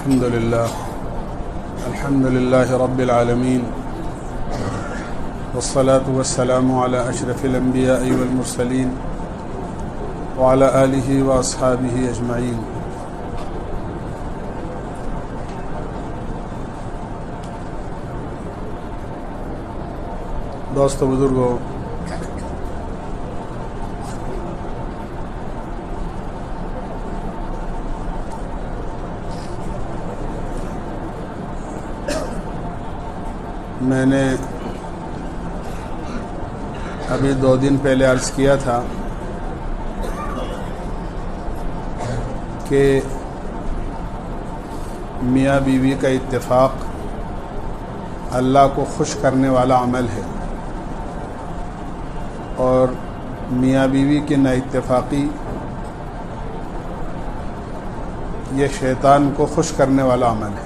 الحمد لله رب العالمين والصلاة والسلام على أشرف الأنبياء والمرسلين وعلى آله وأصحابه أجمعين. دوستو بزرگو، میں نے ابھی 2 دن پہلے عرض کیا تھا کہ میاں بیوی کا اتفاق اللہ کو خوش کرنے والا عمل ہے، اور میاں بیوی کی نا اتفاقی یہ شیطان کو خوش کرنے والا عمل ہے.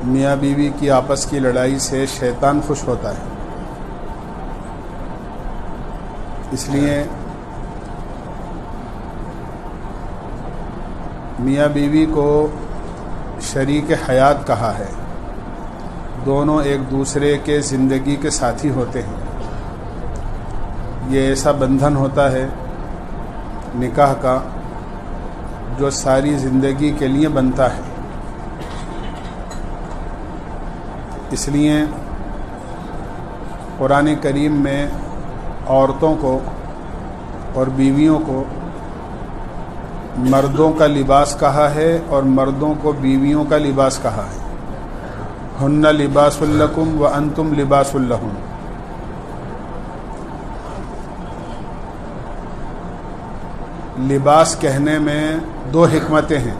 میاں بیوی کی آپس کی لڑائی سے شیطان خوش ہوتا ہے، اس لیے میاں بیوی کو شریک حیات کہا ہے. دونوں ایک دوسرے کے زندگی کے ساتھی ہوتے ہیں. یہ ایسا بندھن ہوتا ہے نکاح کا جو ساری زندگی کے لیے بنتا ہے. اس لیے قرآن کریم میں عورتوں کو اور بیویوں کو مردوں کا لباس کہا ہے اور مردوں کو بیویوں کا لباس کہا ہے. ہن لباس لکم وانتم لباس لہن. لباس کہنے میں 2 حکمتیں ہیں.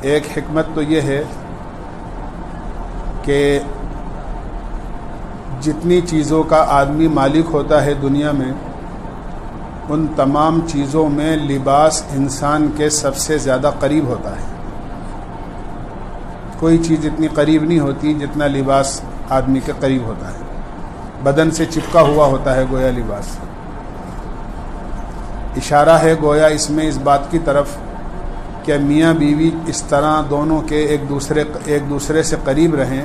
ایک حکمت تو یہ ہے کہ جتنی چیزوں کا آدمی مالک ہوتا ہے دنیا میں، ان تمام چیزوں میں لباس انسان کے سب سے زیادہ قریب ہوتا ہے. کوئی چیز اتنی قریب نہیں ہوتی جتنا لباس آدمی کے قریب ہوتا ہے. بدن سے چپکا ہوا ہوتا ہے گویا لباس. اشارہ ہے گویا اس میں اس بات کی طرف کہ میاں بیوی اس طرح دونوں کے ایک دوسرے سے قریب رہیں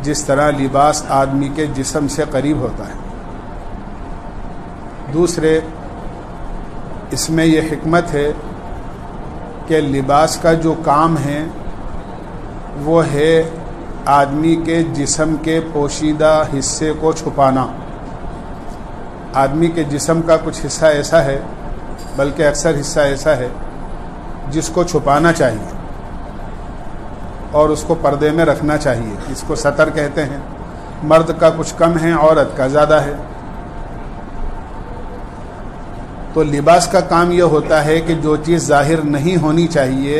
جس طرح لباس آدمی کے جسم سے قریب ہوتا ہے. دوسرے، اس میں یہ حکمت ہے کہ لباس کا جو کام ہے وہ ہے آدمی کے جسم کے پوشیدہ حصے کو چھپانا. آدمی کے جسم کا کچھ حصہ ایسا ہے، بلکہ اکثر حصہ ایسا ہے جس کو چھپانا چاہیے اور اس کو پردے میں رکھنا چاہیے. اس کو ستر کہتے ہیں. مرد کا کچھ کم ہے، عورت کا زیادہ ہے. تو لباس کا کام یہ ہوتا ہے کہ جو چیز ظاہر نہیں ہونی چاہیے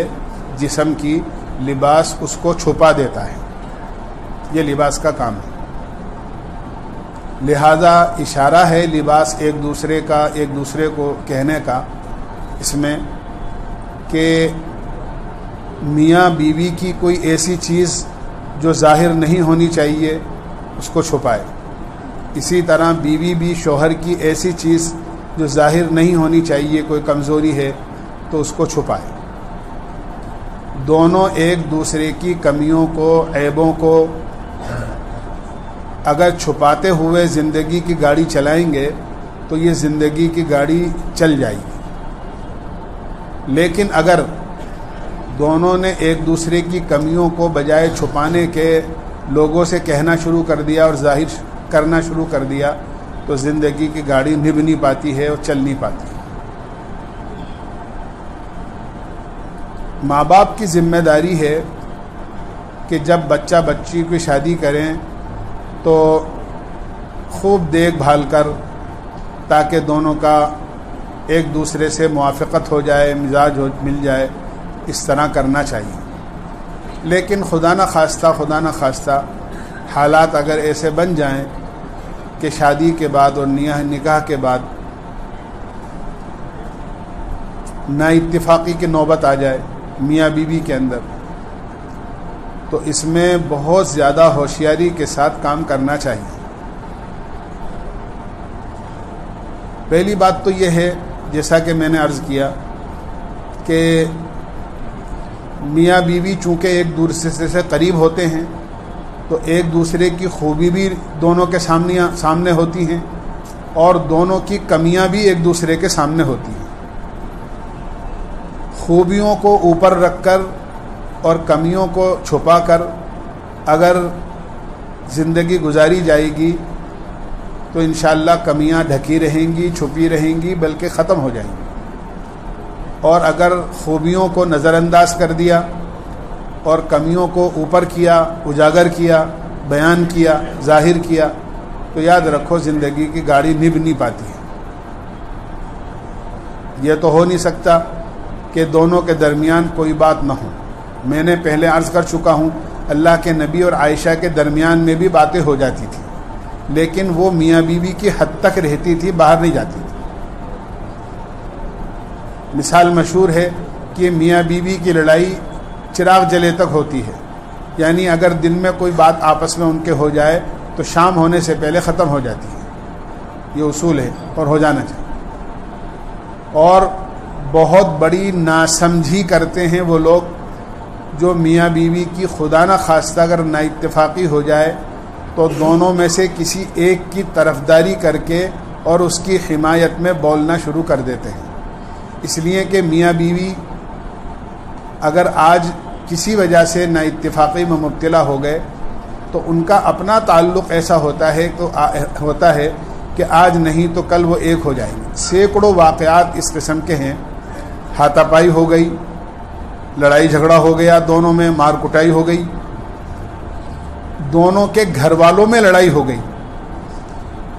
جسم کی، لباس اس کو چھپا دیتا ہے. یہ لباس کا کام ہے. لہذا اشارہ ہے لباس ایک دوسرے کو کہنے کا اس میں کہ میاں بیوی کی کوئی ایسی چیز جو ظاہر نہیں ہونی چاہیے اس کو چھپائے. اسی طرح بیوی بھی شوہر کی ایسی چیز جو ظاہر نہیں ہونی چاہیے، کوئی کمزوری ہے تو اس کو چھپائے. دونوں ایک دوسرے کی کمیوں کو، عیبوں کو اگر چھپاتے ہوئے زندگی کی گاڑی چلائیں گے تو یہ زندگی کی گاڑی چل جائے گی. لیکن اگر دونوں نے ایک دوسرے کی کمیوں کو بجائے چھپانے کے لوگوں سے کہنا شروع کر دیا اور ظاہر کرنا شروع کر دیا تو زندگی کی گاڑی نبھ نہیں پاتی ہے اور چل نہیں پاتی. ماں باپ کی ذمہ داری ہے کہ جب بچہ بچی کی شادی کریں تو خوب دیکھ بھال کر، تاکہ دونوں کا ایک دوسرے سے موافقت ہو جائے، مزاج مل جائے، اس طرح کرنا چاہیے. لیکن خدا نہ خواستہ حالات اگر ایسے بن جائیں کہ شادی کے بعد اور نکاح کے بعد نا اتفاقی کی نوبت آ جائے میاں بیوی کے اندر، تو اس میں بہت زیادہ ہوشیاری کے ساتھ کام کرنا چاہیے. پہلی بات تو یہ ہے، جیسا کہ میں نے عرض کیا کہ میاں بیوی چونکہ ایک دوسرے سے قریب ہوتے ہیں تو ایک دوسرے کی خوبی بھی دونوں کے سامنے ہوتی ہیں اور دونوں کی کمیاں بھی ایک دوسرے کے سامنے ہوتی ہیں۔ خوبیوں کو اوپر رکھ کر اور کمیوں کو چھپا کر اگر زندگی گزاری جائے گی تو انشاءاللہ کمیاں ڈھکی رہیں گی، چھپی رہیں گی، بلکہ ختم ہو جائیں گی۔ اور اگر خوبیوں کو نظر انداز کر دیا اور کمیوں کو اوپر کیا، اجاگر کیا، بیان کیا، ظاہر کیا، تو یاد رکھو زندگی کی گاڑی نبھ نہیں پاتی ہے۔ یہ تو ہو نہیں سکتا کہ دونوں کے درمیان کوئی بات نہ ہو۔ میں نے پہلے عرض کر چکا ہوں، اللہ کے نبی اور عائشہ کے درمیان میں بھی باتیں ہو جاتی تھیں، لیکن وہ میاں بیوی کی حد تک رہتی تھی، باہر نہیں جاتی تھی۔ مثال مشہور ہے کہ میاں بیوی کی لڑائی چراغ جلے تک ہوتی ہے، یعنی اگر دن میں کوئی بات آپس میں ان کے ہو جائے تو شام ہونے سے پہلے ختم ہو جاتی ہے۔ یہ اصول ہے اور ہو جانا چاہیے۔ اور بہت بڑی ناسمجھی کرتے ہیں وہ لوگ جو میاں بیوی کی خدا نہ خواستہ اگر نا اتفاقی ہو جائے تو دونوں میں سے کسی ایک کی طرفداری کر کے اور اس کی حمایت میں بولنا شروع کر دیتے ہیں۔ اس لیے کہ میاں بیوی اگر آج کسی وجہ سے نا اتفاقی میں مبتلا ہو گئے تو ان کا اپنا تعلق ایسا ہوتا ہے کہ آج نہیں تو کل وہ ایک ہو جائیں گے۔ سینکڑوں واقعات اس قسم کے ہیں۔ ہاتھا پائی ہو گئی، لڑائی جھگڑا ہو گیا، دونوں میں مار کٹائی ہو گئی، دونوں کے گھر والوں میں لڑائی ہو گئی،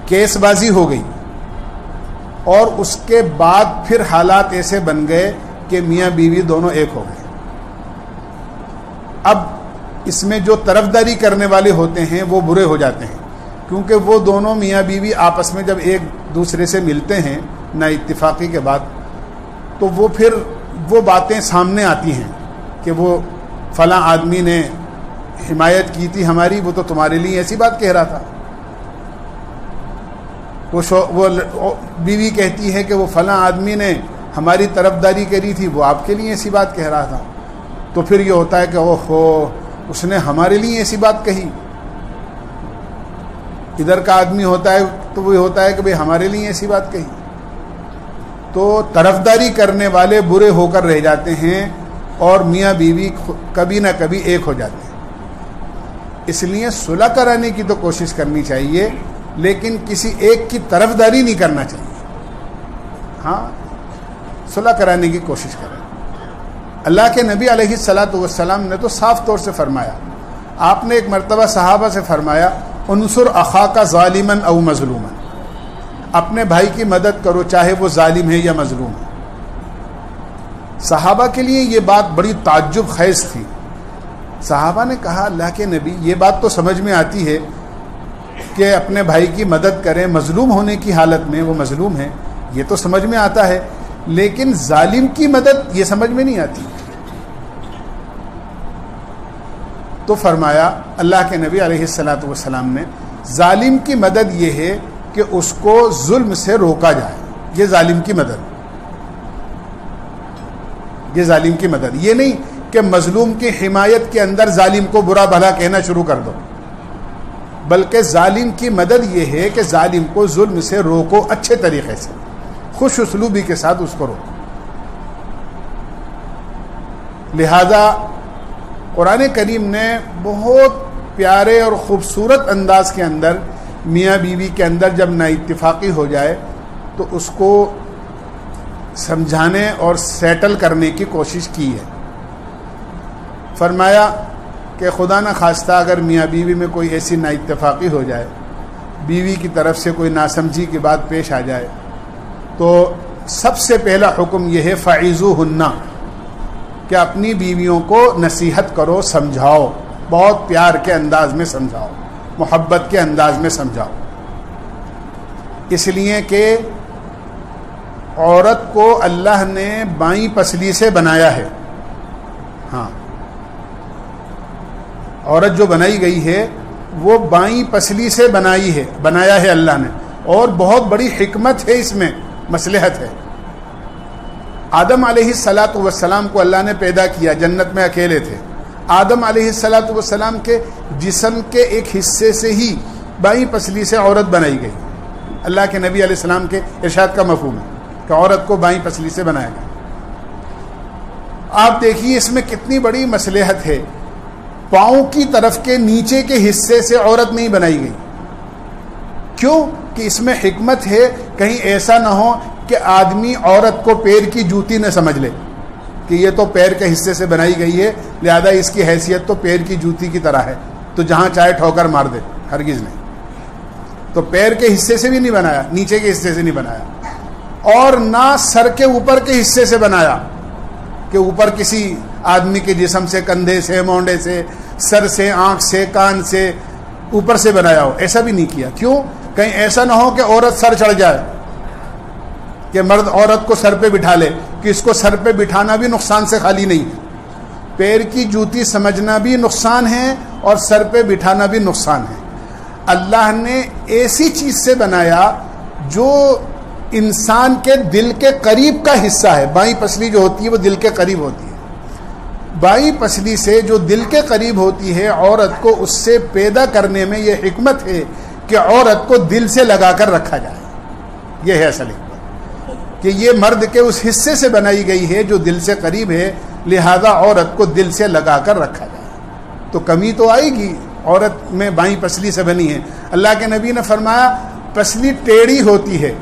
کیس بازی ہو گئی، اور اس کے بعد پھر حالات ایسے بن گئے کہ میاں بیوی دونوں ایک ہو گئے۔ اب اس میں جو طرفداری کرنے والے ہوتے ہیں وہ برے ہو جاتے ہیں، کیونکہ وہ دونوں میاں بیوی آپس میں جب ایک دوسرے سے ملتے ہیں نا اتفاقی کے بعد تو وہ پھر وہ باتیں سامنے آتی ہیں کہ وہ فلاں آدمی نے حمایت کی تھی ہماری، وہ تو تمہارے لیے ایسی بات کہہ رہا تھا۔ وہ بیوی کہتی ہے کہ وہ فلاں آدمی نے ہماری طرفداری کری تھی، وہ آپ کے لیے ایسی بات کہہ رہا تھا۔ تو پھر یہ ہوتا ہے کہ اوہو اس نے ہمارے لیے ایسی بات کہی۔ ادھر کا آدمی ہوتا ہے تو وہ ہوتا ہے کہ بھئی ہمارے لیے ایسی بات کہی۔ تو طرفداری کرنے والے برے ہو کر رہ جاتے ہیں اور میاں بیوی کبھی نہ کبھی ایک ہو جاتے ہیں۔ اس لیے صلح کرانے کی تو کوشش کرنی چاہیے، لیکن کسی ایک کی طرفداری نہیں کرنا چاہیے۔ ہاں، صلح کرانے کی کوشش کریں۔ اللہ کے نبی علیہ الصلاۃ والسلام نے تو صاف طور سے فرمایا، آپ نے ایک مرتبہ صحابہ سے فرمایا انصر اخاک ظالما او مظلوما، اپنے بھائی کی مدد کرو چاہے وہ ظالم ہے یا مظلوم ہے۔ صحابہ کے لیے یہ بات بڑی تعجب خیز تھی۔ صحابہ نے کہا اللہ کے نبی یہ بات تو سمجھ میں آتی ہے کہ اپنے بھائی کی مدد کریں مظلوم ہونے کی حالت میں، وہ مظلوم ہے، یہ تو سمجھ میں آتا ہے، لیکن ظالم کی مدد یہ سمجھ میں نہیں آتی۔ تو فرمایا اللہ کے نبی علیہ الصلاۃ والسلام نے ظالم کی مدد یہ ہے کہ اس کو ظلم سے روکا جائے، یہ ظالم کی مدد، یہ ظالم کی مدد، یہ نہیں کہ مظلوم کی حمایت کے اندر ظالم کو برا بھلا کہنا شروع کر دو، بلکہ ظالم کی مدد یہ ہے کہ ظالم کو ظلم سے روکو، اچھے طریقے سے خوش اسلوبی کے ساتھ اس کو روکو۔ لہذا قرآن کریم نے بہت پیارے اور خوبصورت انداز کے اندر میاں بیوی کے اندر جب نا اتفاقی ہو جائے تو اس کو سمجھانے اور سیٹل کرنے کی کوشش کی ہے۔ فرمایا کہ خدا نہ خواستہ اگر میاں بیوی میں کوئی ایسی نا اتفاقی ہو جائے، بیوی کی طرف سے کوئی ناسمجھی کی بات پیش آ جائے، تو سب سے پہلا حکم یہ ہے فعظوہن، کہ اپنی بیویوں کو نصیحت کرو، سمجھاؤ، بہت پیار کے انداز میں سمجھاؤ، محبت کے انداز میں سمجھاؤ، اس لیے کہ عورت کو اللہ نے بائیں پسلی سے بنایا ہے۔ ہاں، عورت جو بنائی گئی ہے وہ بائیں پسلی سے بنایا ہے اللہ نے، اور بہت بڑی حکمت ہے اس میں، مصلحت ہے۔ آدم علیہ الصلاۃ والسلام کو اللہ نے پیدا کیا، جنت میں اکیلے تھے۔ آدم علیہ الصلاۃ والسلام کے جسم کے ایک حصے سے ہی بائیں پسلی سے عورت بنائی گئی۔ اللہ کے نبی علیہ السلام کے ارشاد کا مفہوم ہے کہ عورت کو بائیں پسلی سے بنایا گیا۔ آپ دیکھیے اس میں کتنی بڑی مصلحت ہے۔ پاؤں کی طرف کے نیچے کے حصے سے عورت نہیں بنائی گئی، کیوں کہ اس میں حکمت ہے، کہیں ایسا نہ ہو کہ آدمی عورت کو پیر کی جوتی نہ سمجھ لے کہ یہ تو پیر کے حصے سے بنائی گئی ہے، لہذا اس کی حیثیت تو پیر کی جوتی کی طرح ہے، تو جہاں چاہے ٹھوکر مار دے۔ ہرگز نہیں، تو پیر کے حصے سے بھی نہیں بنایا، نیچے کے حصے سے نہیں بنایا، اور نہ سر کے اوپر کے حصے سے بنایا کہ اوپر کسی آدمی کے جسم سے، کندھے سے، مونڈے سے، سر سے، آنکھ سے، کان سے، اوپر سے بنایا ہو، ایسا بھی نہیں کیا۔ کیوں؟ کہیں ایسا نہ ہو کہ عورت سر چڑھ جائے، کہ مرد عورت کو سر پہ بٹھا لے، کہ اس کو سر پہ بٹھانا بھی نقصان سے خالی نہیں ہے، پیر کی جوتی سمجھنا بھی نقصان ہے اور سر پہ بٹھانا بھی نقصان ہے۔ اللہ نے ایسی چیز سے بنایا جو انسان کے دل کے قریب کا حصہ ہے۔ بائیں پسلی جو ہوتی ہے وہ دل کے قریب ہوتی ہے، بائیں پسلی سے جو دل کے قریب ہوتی ہے، عورت کو اس سے پیدا کرنے میں یہ حکمت ہے کہ عورت کو دل سے لگا کر رکھا جائے۔ یہ ہے اصل حکمت، کہ یہ مرد کے اس حصے سے بنائی گئی ہے جو دل سے قریب ہے، لہذا عورت کو دل سے لگا کر رکھا جائے۔ تو کمی تو آئے گی، عورت میں بائیں پسلی سے بنی ہے۔ اللہ کے نبی نے فرمایا پسلی ٹیڑھی ہوتی ہے،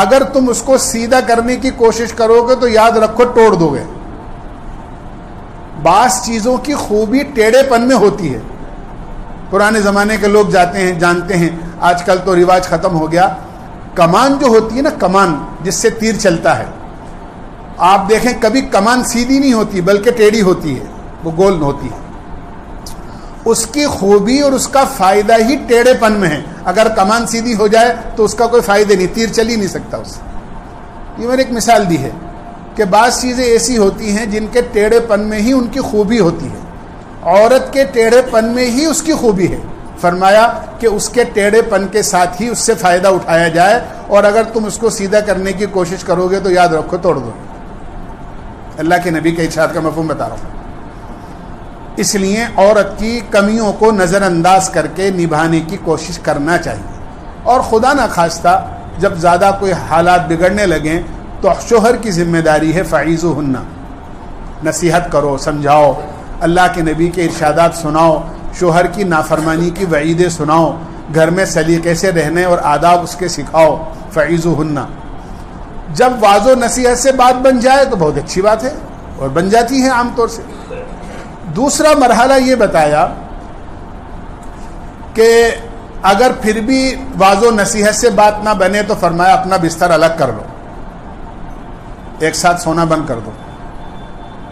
اگر تم اس کو سیدھا کرنے کی کوشش کرو گے تو یاد رکھو توڑ دو گے۔ بعض چیزوں کی خوبی ٹیڑھے پن میں ہوتی ہے۔ پرانے زمانے کے لوگ جاتے ہیں، جانتے ہیں، آج کل تو رواج ختم ہو گیا، کمان جو ہوتی ہے نا، کمان جس سے تیر چلتا ہے، آپ دیکھیں کبھی کمان سیدھی نہیں ہوتی بلکہ ٹیڑھی ہوتی ہے، وہ گول ہوتی ہے۔ اس کی خوبی اور اس کا فائدہ ہی ٹیڑھے پن میں ہے۔ اگر کمان سیدھی ہو جائے تو اس کا کوئی فائدہ نہیں، تیر چل ہی نہیں سکتا اس سے۔ یہ میں نے ایک مثال دی ہے کہ بعض چیزیں ایسی ہوتی ہیں جن کے ٹیڑھے پن میں ہی ان کی خوبی ہوتی ہے۔ عورت کے ٹیڑھے پن میں ہی اس کی خوبی ہے۔ فرمایا کہ اس کے ٹیڑھے پن کے ساتھ ہی اس سے فائدہ اٹھایا جائے، اور اگر تم اس کو سیدھا کرنے کی کوشش کرو گے تو یاد رکھو توڑ دو۔ اللہ کے نبی کے ارشاد کا مفہوم بتا رہا ہوں۔ اس لیے عورت کی کمیوں کو نظر انداز کر کے نبھانے کی کوشش کرنا چاہیے، اور خدا نہ خواستہ جب زیادہ کوئی حالات بگڑنے لگیں تو شوہر کی ذمہ داری ہے فعیذوہن، نصیحت کرو، سمجھاؤ، اللہ کے نبی کے ارشادات سناؤ، شوہر کی نافرمانی کی وعیدیں سناؤ، گھر میں سلیقے سے رہنے اور آداب اس کے سکھاؤ، فعیذوہن۔ جب واضح و نصیحت سے بات بن جائے تو بہت اچھی بات ہے، اور بن جاتی ہے عام طور سے۔ دوسرا مرحلہ یہ بتایا کہ اگر پھر بھی واضح و نصیحت سے بات نہ بنے تو فرمایا اپنا بستر الگ کر لو، ایک ساتھ سونا بند کر دو۔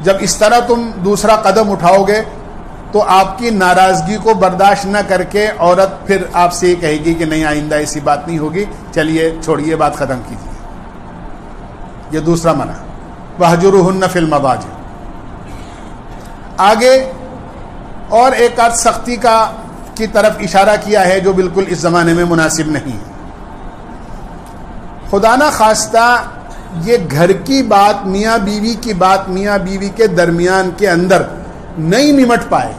جب اس طرح تم دوسرا قدم اٹھاؤ گے تو آپ کی ناراضگی کو برداشت نہ کر کے عورت پھر آپ سے یہ کہے گی کہ نہیں آئندہ ایسی بات نہیں ہوگی، چلیے چھوڑیے، بات ختم کیجیے۔ یہ دوسرا منع، وَاهْجُرُوهُنَّ فِي الْمَضَاجِعِ۔ آگے اور ایک آدھ سختی کی طرف اشارہ کیا ہے جو بالکل اس زمانے میں مناسب نہیں ہے۔ خدا نہ خواستہ یہ گھر کی بات، میاں بیوی کی بات میاں بیوی کے درمیان کے اندر نہیں نمٹ پائے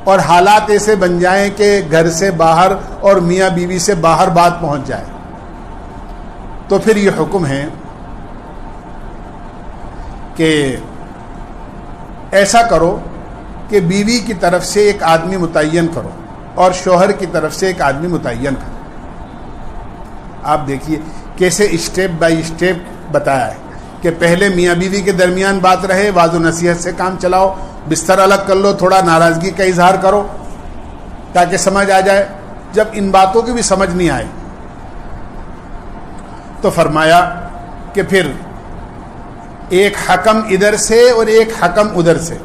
اور حالات ایسے بن جائیں کہ گھر سے باہر اور میاں بیوی سے باہر بات پہنچ جائے، تو پھر یہ حکم ہے کہ ایسا کرو کہ بیوی کی طرف سے ایک آدمی متعین کرو اور شوہر کی طرف سے ایک آدمی متعین کرو۔ آپ دیکھیے کیسے اسٹیپ بائی اسٹیپ بتایا ہے کہ پہلے میاں بیوی کے درمیان بات رہے، واضح و نصیحت سے کام چلاؤ، بستر الگ کر لو، تھوڑا ناراضگی کا اظہار کرو تاکہ سمجھ آ جائے۔ جب ان باتوں کی بھی سمجھ نہیں آئی تو فرمایا کہ پھر ایک حکم ادھر سے اور ایک حکم ادھر سے،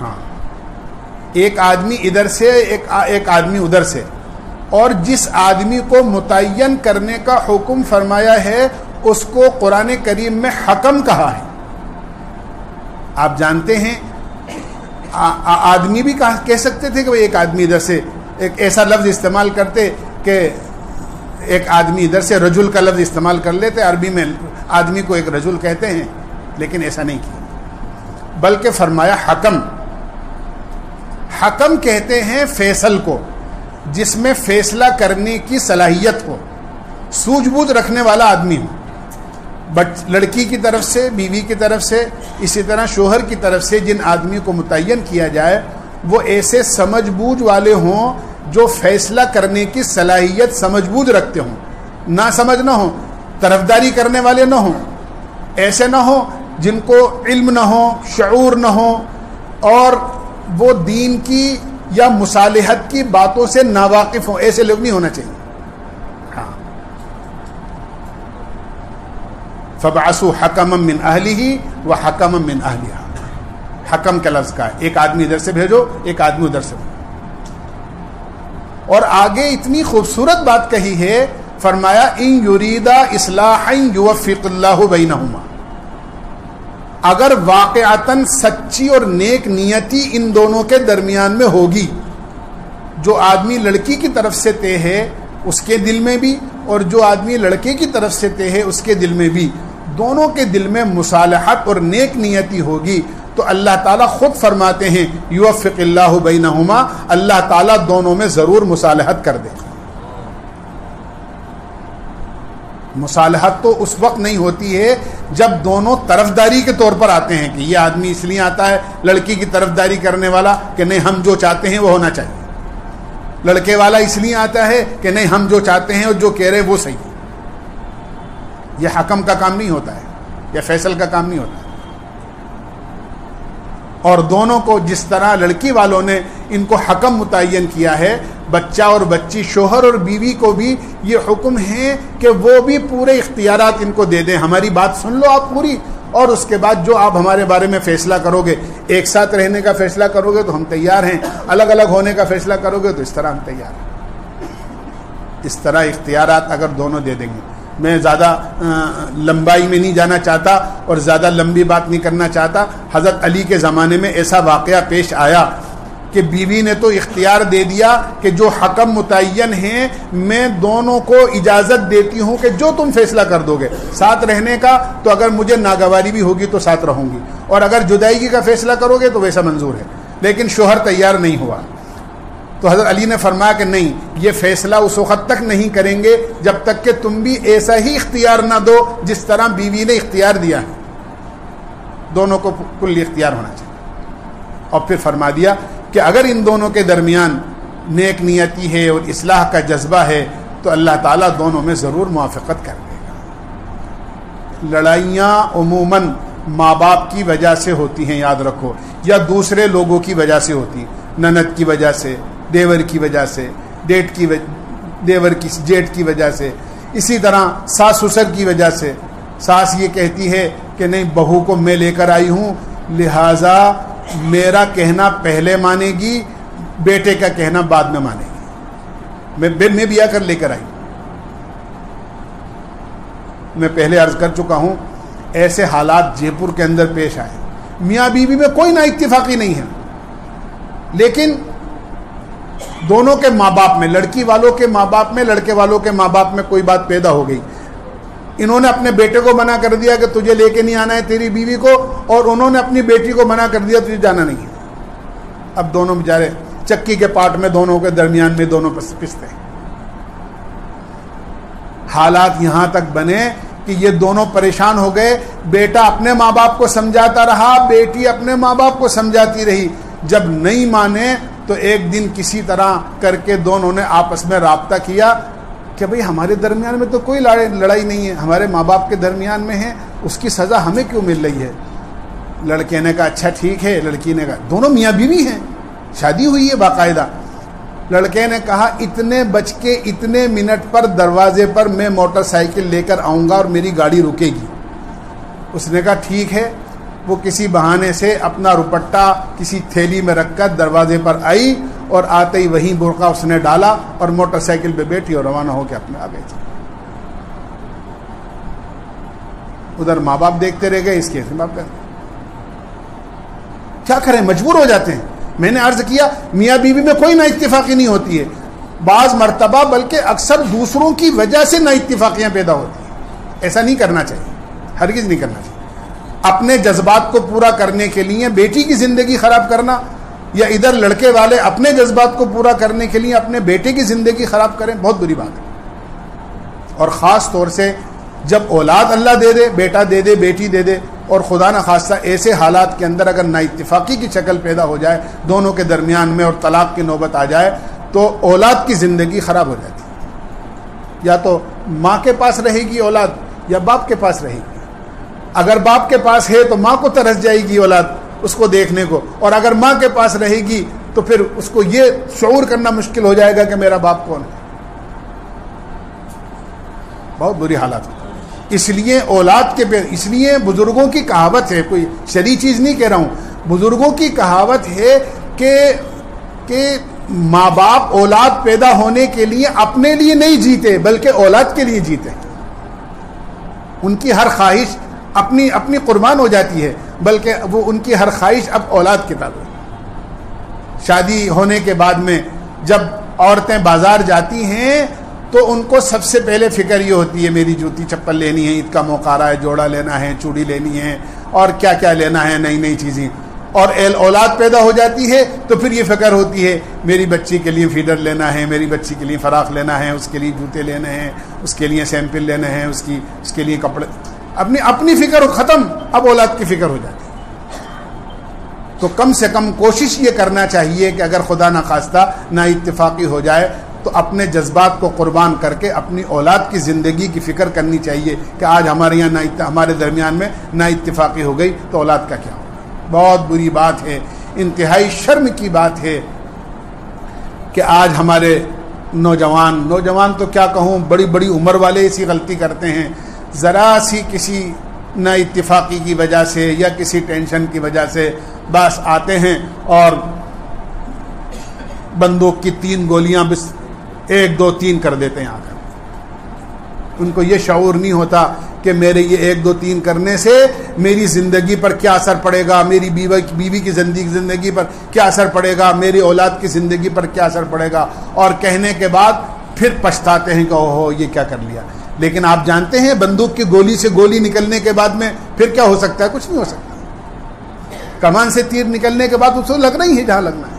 ہاں ایک آدمی ادھر سے ایک آدمی ادھر سے، اور جس آدمی کو متعین کرنے کا حکم فرمایا ہے اس کو قرآن کریم میں حکم کہا ہے۔ آپ جانتے ہیں آدمی بھی کہہ سکتے تھے کہ وہ ایک آدمی ادھر سے، ایک ایسا لفظ استعمال کرتے کہ ایک آدمی ادھر سے رجل کا لفظ استعمال کر لیتے، عربی میں آدمی کو ایک رجل کہتے ہیں، لیکن ایسا نہیں کیا، بلکہ فرمایا حکم. حکم کہتے ہیں فیصل کو، جس میں فیصلہ کرنے کی صلاحیت ہو، سوجھ بوجھ رکھنے والا آدمی ہو. لڑکی کی طرف سے، بیوی کی طرف سے، اسی طرح شوہر کی طرف سے جن آدمی کو متعین کیا جائے وہ ایسے سمجھ بوجھ والے ہوں جو فیصلہ کرنے کی صلاحیت سمجھ بوجھ رکھتے ہوں، نہ سمجھ نہ ہو، طرفداری کرنے والے نہ ہوں، ایسے نہ ہوں جن کو علم نہ ہو، شعور نہ ہو، اور وہ دین کی یا مصالحت کی باتوں سے ناواقف ہوں. ایسے لوگ نہیں ہونا چاہیے. فَبَعَثُوا حَكَمًا مِّنْ أَهْلِهِ وَحَكَمًا مِّنْ أَهْلِهَا. حکم کا لفظ کا ایک آدمی ادھر سے بھیجو، ایک آدمی ادھر سے بھیجو. اور آگے اتنی خوبصورت بات کہی ہے، فرمایا ان یریدا اصلاحا یوفق اللہ بینہما. اگر واقعتاً سچی اور نیک نیتی ان دونوں کے درمیان میں ہوگی، جو آدمی لڑکی کی طرف سے طے ہے اس کے دل میں بھی، اور جو آدمی لڑکے کی طرف سے طے ہے اس کے دل میں بھی، دونوں کے دل میں مصالحت اور نیک نیتی ہوگی، تو اللہ تعالیٰ خود فرماتے ہیں یوفق اللہ بینہما، اللہ تعالیٰ دونوں میں ضرور مصالحت کر دے. مصالحت تو اس وقت نہیں ہوتی ہے جب دونوں طرفداری کے طور پر آتے ہیں، کہ یہ آدمی اس لیے آتا ہے لڑکی کی طرفداری کرنے والا کہ نہیں ہم جو چاہتے ہیں وہ ہونا چاہیے، لڑکے والا اس لیے آتا ہے کہ نہیں ہم جو چاہتے ہیں اور جو کہہ رہے وہ صحیح ہے. یہ حکم کا کام نہیں ہوتا ہے، یہ فیصل کا کام نہیں ہوتا ہے. اور دونوں کو جس طرح لڑکی والوں نے ان کو حکم متعین کیا ہے، بچہ اور بچی، شوہر اور بیوی کو بھی یہ حکم ہے کہ وہ بھی پورے اختیارات ان کو دے دیں. ہماری بات سن لو آپ پوری، اور اس کے بعد جو آپ ہمارے بارے میں فیصلہ کرو گے، ایک ساتھ رہنے کا فیصلہ کرو گے تو ہم تیار ہیں، الگ الگ ہونے کا فیصلہ کرو گے تو اس طرح ہم تیار ہیں. اس طرح اختیارات اگر دونوں دے دیں گے. میں زیادہ لمبائی میں نہیں جانا چاہتا اور زیادہ لمبی بات نہیں کرنا چاہتا. حضرت علی کے زمانے میں ایسا واقعہ پیش آیا کہ بیوی نے تو اختیار دے دیا کہ جو حکم متعین ہیں میں دونوں کو اجازت دیتی ہوں کہ جو تم فیصلہ کر دو گے ساتھ رہنے کا، تو اگر مجھے ناگواری بھی ہوگی تو ساتھ رہوں گی، اور اگر جدائیگی کا فیصلہ کرو گے تو ویسا منظور ہے. لیکن شوہر تیار نہیں ہوا، تو حضرت علی نے فرمایا کہ نہیں، یہ فیصلہ اس وقت تک نہیں کریں گے جب تک کہ تم بھی ایسا ہی اختیار نہ دو جس طرح بیوی نے اختیار دیا ہے. دونوں کو کل اختیار ہونا چاہیے. اور پھر فرما دیا کہ اگر ان دونوں کے درمیان نیک نیتی ہے اور اصلاح کا جذبہ ہے تو اللہ تعالیٰ دونوں میں ضرور موافقت کر دے گا. لڑائیاں عموماً ماں باپ کی وجہ سے ہوتی ہیں، یاد رکھو، یا دوسرے لوگوں کی وجہ سے ہوتی ہیں، نند کی وجہ سے، دیور کی وجہ سے، دیور کی جیٹ کی وجہ سے، اسی طرح ساس سسر کی وجہ سے. ساس یہ کہتی ہے کہ نہیں بہو کو میں لے کر آئی ہوں، لہٰذا میرا کہنا پہلے مانے گی، بیٹے کا کہنا بعد میں مانے گی. میں بیاہ کر لے کر آئی. میں پہلے عرض کر چکا ہوں ایسے حالات جے پور کے اندر پیش آئے. میاں بیوی میں کوئی نا اتفاقی نہیں ہے، لیکن دونوں کے ماں باپ میں، لڑکی والوں کے ماں باپ میں، لڑکے والوں کے ماں باپ میں کوئی بات پیدا ہو گئی. انہوں نے اپنے بیٹے کو منع کر دیا کہ تجھے لے کے نہیں آنا ہے تیری بیوی کو، اور انہوں نے اپنی بیٹی کو منع کر دیا تجھے جانا نہیں ہے. اب دونوں بیچارے چکی کے پاٹ میں، دونوں کے درمیان میں دونوں پستے ہیں. حالات یہاں تک بنے کہ یہ دونوں پریشان ہو گئے. بیٹا اپنے ماں باپ کو سمجھاتا رہا، بیٹی اپنے ماں باپ کو سمجھاتی رہی. جب نہیں مانے تو ایک دن کسی طرح کر کے دونوں نے آپس میں رابطہ کیا کہ بھئی ہمارے درمیان میں تو کوئی لڑائی نہیں ہے، ہمارے ماں باپ کے درمیان میں ہے، اس کی سزا ہمیں کیوں مل رہی ہے؟ لڑکے نے کہا اچھا ٹھیک ہے. لڑکی نے کہا، دونوں میاں بیوی ہیں، شادی ہوئی ہے باقاعدہ. لڑکے نے کہا اتنے بج کے اتنے منٹ پر دروازے پر میں موٹر سائیکل لے کر آؤں گا اور میری گاڑی رکے گی. اس نے کہا ٹھیک ہے. وہ کسی بہانے سے اپنا روپٹہ کسی تھیلی میں رکھ کر دروازے پر آئی، اور آتے ہی وہیں برقع اس نے ڈالا اور موٹر سائیکل پہ بیٹھی اور روانہ ہو کے اپنے آ گئے. ادھر ماں باپ دیکھتے رہ گئے، اس کے باپ کیا کریں، مجبور ہو جاتے ہیں. میں نے عرض کیا میاں بیوی میں کوئی نا اتفاقی نہیں ہوتی ہے. بعض مرتبہ بلکہ اکثر دوسروں کی وجہ سے نا اتفاقیاں پیدا ہوتی ہیں. ایسا نہیں کرنا چاہیے, ہرگز نہیں کرنا چاہیے. اپنے جذبات کو پورا کرنے کے لیے بیٹی کی زندگی خراب کرنا, یا ادھر لڑکے والے اپنے جذبات کو پورا کرنے کے لیے اپنے بیٹے کی زندگی خراب کریں, بہت بری بات ہے. اور خاص طور سے جب اولاد اللہ دے دے, بیٹا دے دے, بیٹی دے دے, اور خدا نخواستہ ایسے حالات کے اندر اگر نا اتفاقی کی شکل پیدا ہو جائے دونوں کے درمیان میں اور طلاق کی نوبت آ جائے تو اولاد کی زندگی خراب ہو جاتی ہے. یا تو ماں کے پاس رہے گی اولاد یا باپ کے پاس رہے گی. اگر باپ کے پاس ہے تو ماں کو ترس جائے گی اولاد اس کو دیکھنے کو, اور اگر ماں کے پاس رہے گی تو پھر اس کو یہ شعور کرنا مشکل ہو جائے گا کہ میرا باپ کون ہے. بہت بری حالات ہوتی. اس لیے اولاد کے اس لیے بزرگوں کی کہاوت ہے, کوئی شرعی چیز نہیں کہہ رہا ہوں, بزرگوں کی کہاوت ہے کہ ماں باپ اولاد پیدا ہونے کے لیے اپنے لیے نہیں جیتے بلکہ اولاد کے لیے جیتے. ان کی ہر خواہش اپنی اپنی قربان ہو جاتی ہے, بلکہ وہ ان کی ہر خواہش اب اولاد کے تعلق. شادی ہونے کے بعد میں جب عورتیں بازار جاتی ہیں تو ان کو سب سے پہلے فکر یہ ہوتی ہے میری جوتی چپل لینی ہے, عید کا موقع آ رہا ہے, جوڑا لینا ہے, چوڑی لینی ہے, اور کیا کیا لینا ہے, نئی نئی چیزیں. اور اولاد پیدا ہو جاتی ہے تو پھر یہ فکر ہوتی ہے میری بچی کے لیے فیڈر لینا ہے, میری بچی کے لیے فراق لینا ہے, اس کے لیے جوتے لینے ہیں, اس کے لیے سیمپل لینے ہیں, اس کے لیے کپڑے. اپنی فکر ختم, اب اولاد کی فکر ہو جاتی ہے. تو کم سے کم کوشش یہ کرنا چاہیے کہ اگر خدا نخواستہ نا اتفاقی ہو جائے تو اپنے جذبات کو قربان کر کے اپنی اولاد کی زندگی کی فکر کرنی چاہیے کہ آج ہمارے یہاں ہمارے درمیان میں نا اتفاقی ہو گئی تو اولاد کا کیا ہوگا. بہت بری بات ہے, انتہائی شرم کی بات ہے کہ آج ہمارے نوجوان تو کیا کہوں, بڑی بڑی عمر والے ایسی غلطی کرتے ہیں. ذرا سی کسی نا اتفاقی کی وجہ سے یا کسی ٹینشن کی وجہ سے بس آتے ہیں اور بندوق کی 3 گولیاں بس 1 2 3 کر دیتے ہیں. آ کر ان کو یہ شعور نہیں ہوتا کہ میرے یہ 1 2 3 کرنے سے میری زندگی پر کیا اثر پڑے گا, میری بیوی کی زندگی پر کیا اثر پڑے گا, میری اولاد کی زندگی پر کیا اثر پڑے گا, اور کہنے کے بعد پھر پچھتاتے ہیں کہ اوہو یہ کیا کر لیا. لیکن آپ جانتے ہیں بندوق کی گولی سے گولی نکلنے کے بعد میں پھر کیا ہو سکتا ہے, کچھ نہیں ہو سکتا. کمان سے تیر نکلنے کے بعد اس کو لگنا ہی ہے جہاں لگنا ہے.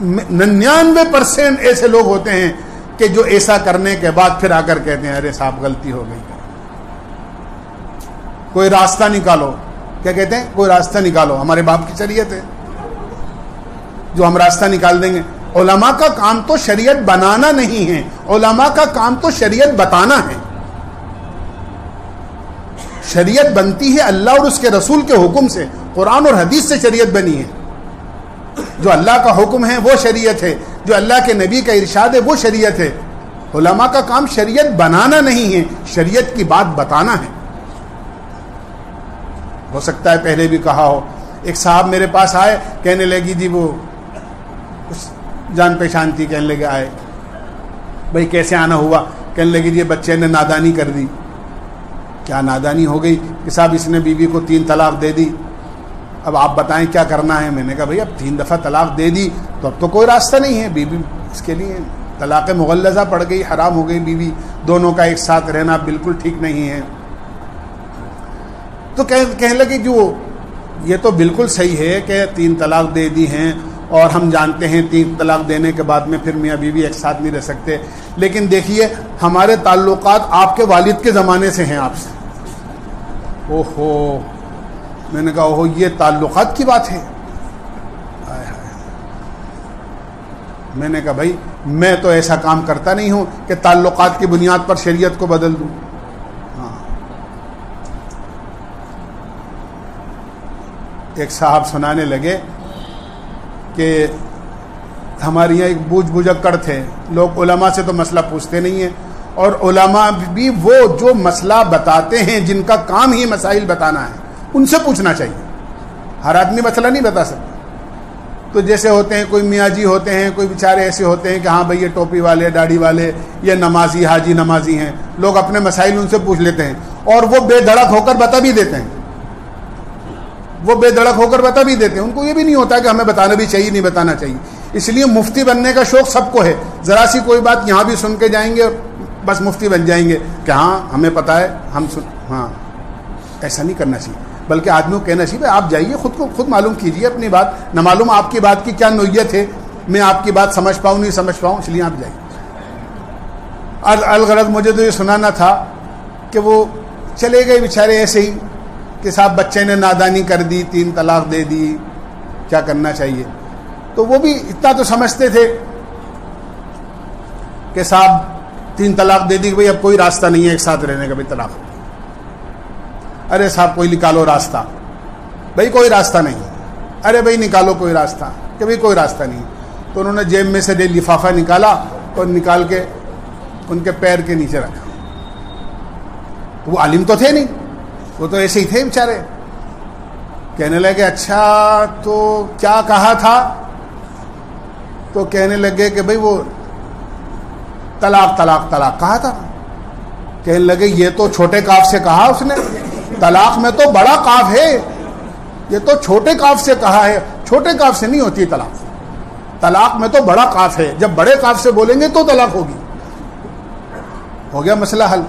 99% ایسے لوگ ہوتے ہیں کہ جو ایسا کرنے کے بعد پھر آ کر کہتے ہیں ارے صاحب غلطی ہو گئی, کوئی راستہ نکالو. کیا کہتے ہیں, کوئی راستہ نکالو. ہمارے باپ کی شریعت ہے جو ہم راستہ نکال دیں گے. علماء کا کام تو شریعت بنانا نہیں ہے, علماء کا کام تو شریعت بتانا ہے. شریعت بنتی ہے اللہ اور اس کے رسول کے حکم سے, قرآن اور حدیث سے شریعت بنی ہے. جو اللہ کا حکم ہے وہ شریعت ہے, جو اللہ کے نبی کا ارشاد ہے وہ شریعت ہے. علماء کا کام شریعت بنانا نہیں ہے, شریعت کی بات بتانا ہے. ہو سکتا ہے پہلے بھی کہا ہو. ایک صاحب میرے پاس آئے, کہنے لگی جی وہ جان پہچان تھی, کہنے لگے آئے بھائی کیسے آنا ہوا, کہنے لگی جی بچے نے نادانی کر دی. کیا نادانی ہو گئی کہ صاحب اس نے بیوی کو 3 طلاق دے دی, اب آپ بتائیں کیا کرنا ہے. میں نے کہا بھائی اب 3 دفعہ طلاق دے دی تو اب تو کوئی راستہ نہیں ہے, بیوی اس کے لیے طلاق مغلظہ پڑ گئی, حرام ہو گئی بیوی, دونوں کا ایک ساتھ رہنا بالکل ٹھیک نہیں ہے. تو کہنے لگے جو یہ تو بالکل صحیح ہے کہ 3 طلاق دے دی ہیں, اور ہم جانتے ہیں 3 طلاق دینے کے بعد میں پھر میاں بیوی ایک ساتھ نہیں رہ سکتے, لیکن دیکھیے ہمارے تعلقات آپ کے والد کے زمانے سے ہیں آپ سے. اوہو, میں نے کہا اوہو یہ تعلقات کی بات ہے. میں نے کہا بھائی میں تو ایسا کام کرتا نہیں ہوں کہ تعلقات کی بنیاد پر شریعت کو بدل دوں. ایک صاحب سنانے لگے کہ ہمارے یہاں ایک بوجھ بجکڑ تھے لوگ, علماء سے تو مسئلہ پوچھتے نہیں ہیں, اور علماء بھی وہ جو مسئلہ بتاتے ہیں جن کا کام ہی مسائل بتانا ہے ان سے پوچھنا چاہیے. ہر آدمی مسئلہ نہیں بتا سکتا. تو جیسے ہوتے ہیں کوئی میاں جی ہوتے ہیں, کوئی بیچارے ایسے ہوتے ہیں کہ ہاں بھائی یہ ٹوپی والے, داڑھی والے, یہ نمازی, حاجی نمازی ہیں, لوگ اپنے مسائل ان سے پوچھ لیتے ہیں اور وہ بے دھڑک ہو کر بتا بھی دیتے ہیں. ان کو یہ بھی نہیں ہوتا کہ ہمیں بتانا بھی چاہیے نہیں بتانا چاہیے. اس لیے مفتی بننے کا شوق سب کو ہے. ذرا سی کوئی بات یہاں بھی سن کے جائیں گے اور بس مفتی بن جائیں گے کہ ہاں ہمیں پتہ ہے ہم ہاں. ایسا نہیں کرنا چاہیے, بلکہ آدمی کو کہنا چاہیے آپ جائیے خود معلوم کیجیے اپنی بات. نہ معلوم آپ کی بات کی کیا نوعیت ہے, میں آپ کی بات سمجھ پاؤں نہیں سمجھ پاؤں, اس لیے آپ جائیے. الغرض مجھے تو یہ سنانا تھا کہ وہ چلے گئے بیچارے ایسے ہی کہ صاحب بچے نے نادانی کر دی, 3 طلاق دے دی, کیا کرنا چاہیے. تو وہ بھی اتنا تو سمجھتے تھے کہ صاحب 3 طلاق دے دی کہ بھائی اب کوئی راستہ نہیں ہے ایک ساتھ رہنے کا, بھائی طلاق. ارے صاحب کوئی نکالو راستہ. بھائی کوئی راستہ نہیں. ارے بھائی نکالو کوئی راستہ. کہ بھائی کوئی راستہ نہیں. تو انہوں نے جیب میں سے لفافہ نکالا اور نکال کے ان کے پیر کے نیچے رکھا. وہ عالم تو تھے نہیں, وہ تو ایسے ہی تھے بیچارے. کہنے لگے اچھا تو کیا کہا تھا؟ تو کہنے لگے کہ بھائی وہ طلاق طلاق طلاق کہا تھا. کہنے لگے یہ تو چھوٹے کاف سے کہا اس نے, طلاق میں تو بڑا کاف ہے, یہ تو چھوٹے کاف سے کہا ہے. چھوٹے کاف سے نہیں ہوتی طلاق, طلاق میں تو بڑا کاف ہے, جب بڑے کاف سے بولیں گے تو طلاق ہوگی. ہو گیا مسئلہ حل.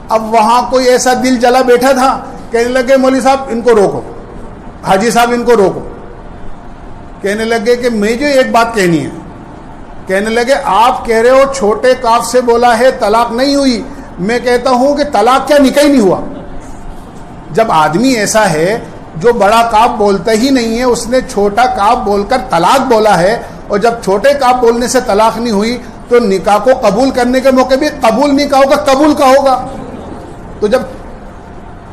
اب وہاں کوئی ایسا دل جلا بیٹھا تھا, کہنے لگے مولوی صاحب ان کو روکو, حاجی صاحب ان کو روکو. کہنے لگے کہ مجھے ایک بات کہنی ہے. کہنے لگے آپ کہہ رہے ہو چھوٹے کاف سے بولا ہے طلاق نہیں ہوئی, میں کہتا ہوں کہ طلاق کیا نکاح نہیں ہوا. جب آدمی ایسا ہے جو بڑا کاف بولتا ہی نہیں ہے, اس نے چھوٹا کاف بول کر طلاق بولا ہے, اور جب چھوٹے کاف بولنے سے طلاق نہیں ہوئی تو نکاح کو قبول کرنے کے موقع بھی قبول نہیں کہا ہوگا, قبول کا ہوگا. تو جب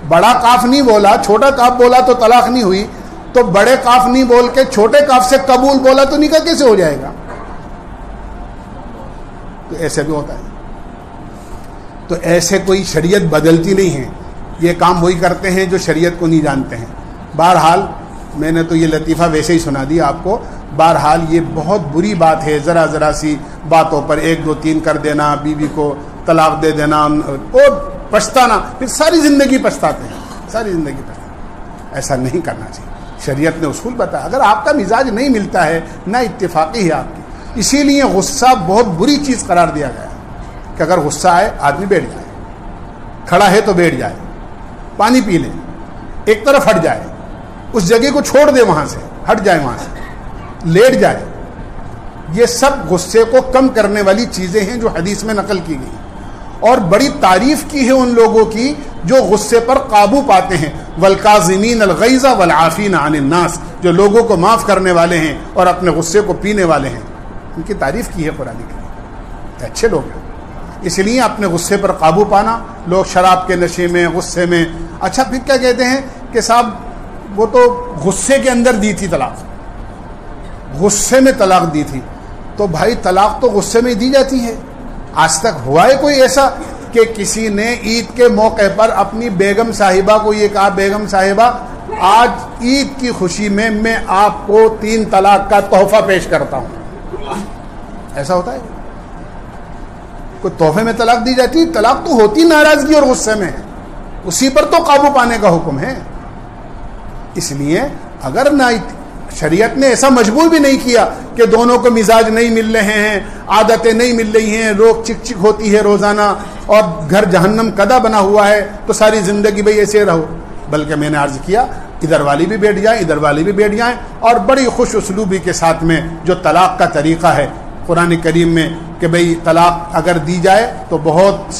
بڑا کاف نہیں بولا, چھوٹا کاف بولا تو طلاق نہیں ہوئی, تو بڑے کاف نہیں بول کے چھوٹے کاف سے قبول بولا تو نکاح کیسے ہو جائے گا؟ تو ایسے بھی ہوتا ہے. تو ایسے کوئی شریعت بدلتی نہیں ہے, یہ کام وہی کرتے ہیں جو شریعت کو نہیں جانتے ہیں. بہرحال میں نے تو یہ لطیفہ ویسے ہی سنا دیا آپ کو. بہرحال یہ بہت بری بات ہے, ذرا سی باتوں پر 1 2 3 کر دینا, بیوی کو طلاق دے دینا اور پچھتانا, پھر ساری زندگی پچھتاتے ہیں, ساری زندگی پچھتاتے. ایسا نہیں کرنا چاہیے. شریعت نے اصول بتایا. اگر آپ کا مزاج نہیں ملتا ہے, نہ اتفاقی ہے آپ کی, اسی لیے غصہ بہت بری چیز قرار دیا گیا ہے کہ اگر غصہ آئے آدمی بیٹھ جائے, کھڑا ہے تو بیٹھ جائے, پانی پی لے, ایک طرف ہٹ جائے, اس جگہ کو چھوڑ دے, وہاں سے ہٹ جائے, وہاں سے لیٹ جائے. یہ سب غصے کو کم کرنے والی چیزیں ہیں جو حدیث میں نقل کی گئی. اور بڑی تعریف کی ہے ان لوگوں کی جو غصے پر قابو پاتے ہیں. والکاظمین الغیظ والعافین عن الناس, جو لوگوں کو معاف کرنے والے ہیں اور اپنے غصے کو پینے والے ہیں, ان کی تعریف کی ہے قرآن کی. اچھے لوگ ہیں. اس لیے اپنے غصے پر قابو پانا. لوگ شراب کے نشے میں, غصے میں, اچھا پھر کیا کہتے ہیں کہ صاحب وہ تو غصے کے اندر دی تھی طلاق, غصے میں طلاق دی تھی. تو بھائی طلاق تو غصے میں دی جاتی ہے. آج تک ہوا ہے کوئی ایسا کہ کسی نے عید کے موقع پر اپنی بیگم صاحبہ کو یہ کہا, بیگم صاحبہ آج عید کی خوشی میں آپ کو 3 طلاق کا تحفہ پیش کرتا ہوں؟ ایسا ہوتا ہے؟ کوئی تحفے میں طلاق دی جاتی؟ طلاق تو ہوتی ناراضگی اور غصے میں, اسی پر تو قابو پانے کا حکم ہے. اس لیے اگر نہ شریعت نے ایسا مجبور بھی نہیں کیا کہ دونوں کو مزاج نہیں مل رہے ہیں, عادتیں نہیں مل رہی ہیں, روک چک چک ہوتی ہے روزانہ, اور گھر جہنم قدا بنا ہوا ہے, تو ساری زندگی بھئی ایسے رہو. بلکہ میں نے عرض کیا ادھر والی بھی بیٹھ جائیں, ادھر والی بھی بیٹھ جائیں, اور بڑی خوش اسلوبی کے ساتھ میں جو طلاق کا طریقہ ہے قرآن کریم میں کہ بھئی طلاق اگر دی جائے تو بہت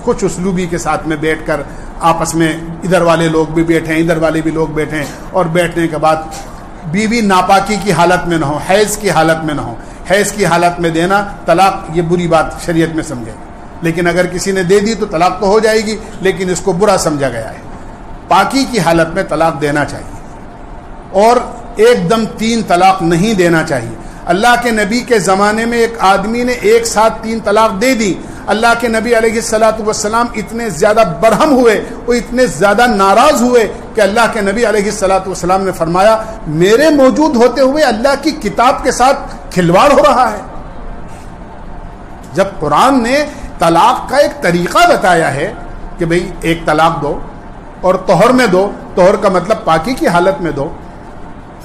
خوش اسلوبی کے ساتھ میں بیٹھ کر آپس میں ادھر والے لوگ بھی بیٹھیں, ادھر والے بھی لوگ بیٹھیں, اور بیٹھنے کے بعد بیوی ناپاکی کی حالت میں نہ ہو, حیض کی حالت میں نہ ہو. حیض کی حالت میں دینا طلاق یہ بری بات شریعت میں سمجھے. لیکن اگر کسی نے دے دی تو طلاق تو ہو جائے گی, لیکن اس کو برا سمجھا گیا ہے. پاکی کی حالت میں طلاق دینا چاہیے, اور ایک دم 3 طلاق نہیں دینا چاہیے. اللہ کے نبی کے زمانے میں ایک آدمی نے ایک ساتھ 3 طلاق دے دی. اللہ کے نبی علیہ الصلوۃ والسلام اتنے زیادہ برہم ہوئے, وہ اتنے زیادہ ناراض ہوئے کہ اللہ کے نبی علیہ الصلوۃ والسلام نے فرمایا میرے موجود ہوتے ہوئے اللہ کی کتاب کے ساتھ کھلواڑ ہو رہا ہے. جب قرآن نے طلاق کا ایک طریقہ بتایا ہے کہ بھئی ایک طلاق دو اور طہر میں دو, طہر کا مطلب پاکی کی حالت میں دو,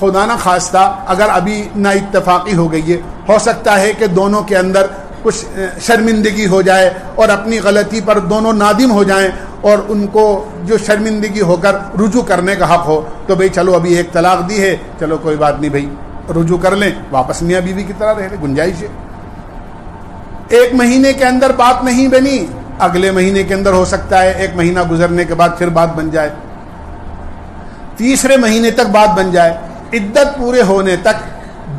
خدا نہ خواستہ اگر ابھی نا اتفاقی ہو گئی ہے، ہو سکتا ہے کہ دونوں کے اندر کچھ شرمندگی ہو جائے اور اپنی غلطی پر دونوں نادم ہو جائیں اور ان کو جو شرمندگی ہو کر رجوع کرنے کا حق ہو، تو بھئی چلو ابھی ایک طلاق دی ہے، چلو کوئی بات نہیں بھئی رجوع کر لیں، واپس میاں بیوی کی طرح رہنے گنجائش ہے۔ ایک مہینے کے اندر بات نہیں بنی، اگلے مہینے کے اندر ہو سکتا ہے ایک مہینہ گزرنے کے بعد پھر بات بن جائے، تیسرے مہینے تک بات بن جائے۔ عدت پورے ہونے تک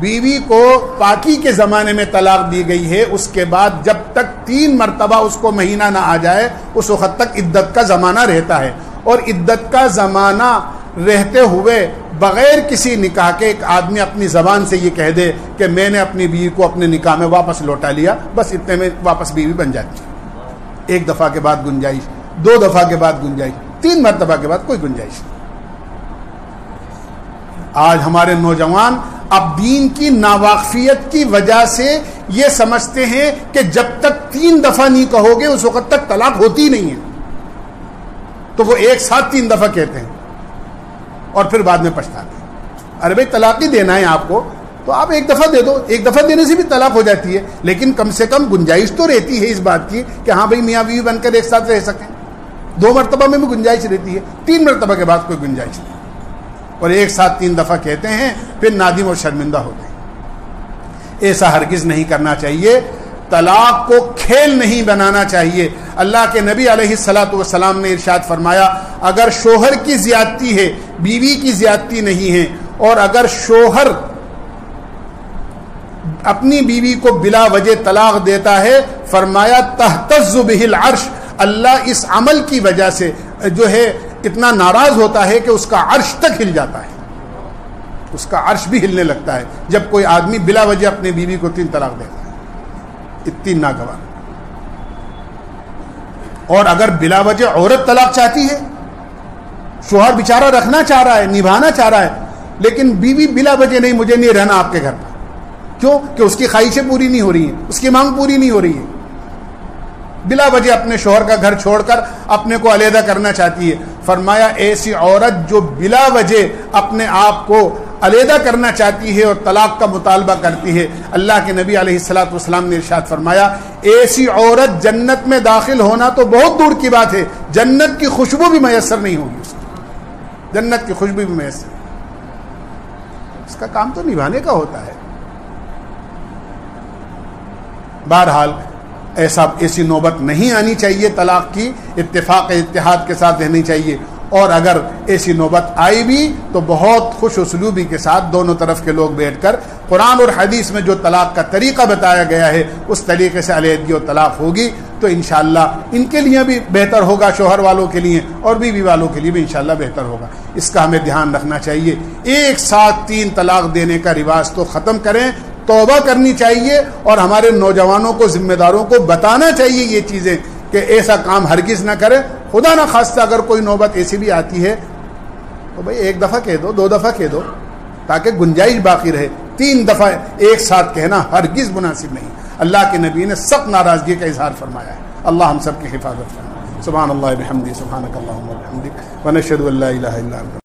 بیوی کو پاکی کے زمانے میں طلاق دی گئی ہے، اس کے بعد جب تک 3 مرتبہ اس کو مہینہ نہ آ جائے اس وقت تک عدت کا زمانہ رہتا ہے، اور عدت کا زمانہ رہتے ہوئے بغیر کسی نکاح کے ایک آدمی اپنی زبان سے یہ کہہ دے کہ میں نے اپنی بیوی کو اپنے نکاح میں واپس لوٹا لیا، بس اتنے میں واپس بیوی بن جاتی ہے۔ 1 دفعہ کے بعد گنجائش، 2 دفعہ کے بعد گنجائش، 3 مرتبہ کے بعد کوئی گنجائش نہیں۔ آج ہمارے نوجوان اب دین کی ناواقفیت کی وجہ سے یہ سمجھتے ہیں کہ جب تک 3 دفعہ نہیں کہو گے اس وقت تک طلاق ہوتی نہیں ہے، تو وہ ایک ساتھ 3 دفعہ کہتے ہیں اور پھر بعد میں پچھتاتے ہیں۔ ارے بھائی طلاق ہی دینا ہے آپ کو تو آپ 1 دفعہ دے دو، 1 دفعہ دینے سے بھی طلاق ہو جاتی ہے، لیکن کم سے کم گنجائش تو رہتی ہے اس بات کی کہ ہاں بھائی میاں بیوی بن کر ایک ساتھ رہ سکیں۔ 2 مرتبہ میں بھی گنجائش رہتی ہے، 3 مرتبہ کے بعد کوئی گنجائش نہیں، اور ایک ساتھ 3 دفعہ کہتے ہیں پھر نادم اور شرمندہ ہوتے ہیں۔ ایسا ہرگز نہیں کرنا چاہیے، طلاق کو کھیل نہیں بنانا چاہیے۔ اللہ کے نبی علیہ الصلاۃ والسلام نے ارشاد فرمایا اگر شوہر کی زیادتی ہے بیوی کی زیادتی نہیں ہے، اور اگر شوہر اپنی بیوی کو بلا وجہ طلاق دیتا ہے فرمایا تہتز بہ العرش، اللہ اس عمل کی وجہ سے جو ہے اتنا ناراض ہوتا ہے کہ اس کا عرش تک ہل جاتا ہے، اس کا عرش بھی ہلنے لگتا ہے جب کوئی آدمی بلا وجہ اپنی بیوی کو 3 طلاق دیتا ہے، اتنی ناگوار۔ اور اگر بلا وجہ عورت طلاق چاہتی ہے، شوہر بیچارہ رکھنا چاہ رہا ہے، نبھانا چاہ رہا ہے، لیکن بیوی بلا وجہ نہیں مجھے نہیں رہنا آپ کے گھر پر، کیوں کہ اس کی خواہشیں پوری نہیں ہو رہی ہیں، اس کی مانگ پوری نہیں ہو رہی ہے، بلا وجہ اپنے شوہر کا گھر چھوڑ کر اپنے کو علیحدہ کرنا چاہتی ہے، فرمایا ایسی عورت جو بلا وجہ اپنے آپ کو علیحدہ کرنا چاہتی ہے اور طلاق کا مطالبہ کرتی ہے، اللہ کے نبی علیہ الصلاۃ والسلام نے ارشاد فرمایا ایسی عورت جنت میں داخل ہونا تو بہت دور کی بات ہے، جنت کی خوشبو بھی میسر نہیں ہوگی اس کو، جنت کی خوشبو بھی میسر، اس کا کام تو نبھانے کا ہوتا ہے۔ بہرحال ایسی نوبت نہیں آنی چاہیے، طلاق کی اتفاق اتحاد کے ساتھ رہنی چاہیے، اور اگر ایسی نوبت آئی بھی تو بہت خوش اسلوبی کے ساتھ دونوں طرف کے لوگ بیٹھ کر قرآن اور حدیث میں جو طلاق کا طریقہ بتایا گیا ہے اس طریقے سے علیحدگی اور طلاق ہوگی تو انشاءاللہ ان کے لیے بھی بہتر ہوگا، شوہر والوں کے لیے اور بیوی والوں کے لیے بھی انشاءاللہ بہتر ہوگا۔ اس کا ہمیں دھیان رکھنا چاہیے، ایک ساتھ 3 طلاق دینے کا رواج تو ختم کریں، توبہ کرنی چاہیے، اور ہمارے نوجوانوں کو ذمہ داروں کو بتانا چاہیے یہ چیزیں کہ ایسا کام ہرگز نہ کرے۔ خدا نہ خواستہ اگر کوئی نوبت ایسی بھی آتی ہے تو بھئی 1 دفعہ کہہ دو، 2 دفعہ کہہ دو تاکہ گنجائش باقی رہے، 3 دفعہ ایک ساتھ کہنا ہرگز مناسب نہیں۔ اللہ کے نبی نے سخت ناراضگی کا اظہار فرمایا ہے۔ اللہ ہم سب کی حفاظت فرمائے۔ سبحان اللہ بحمدہ، سبحانک اللہم وبحمدک، ونشہد ان لا الہ الا انت۔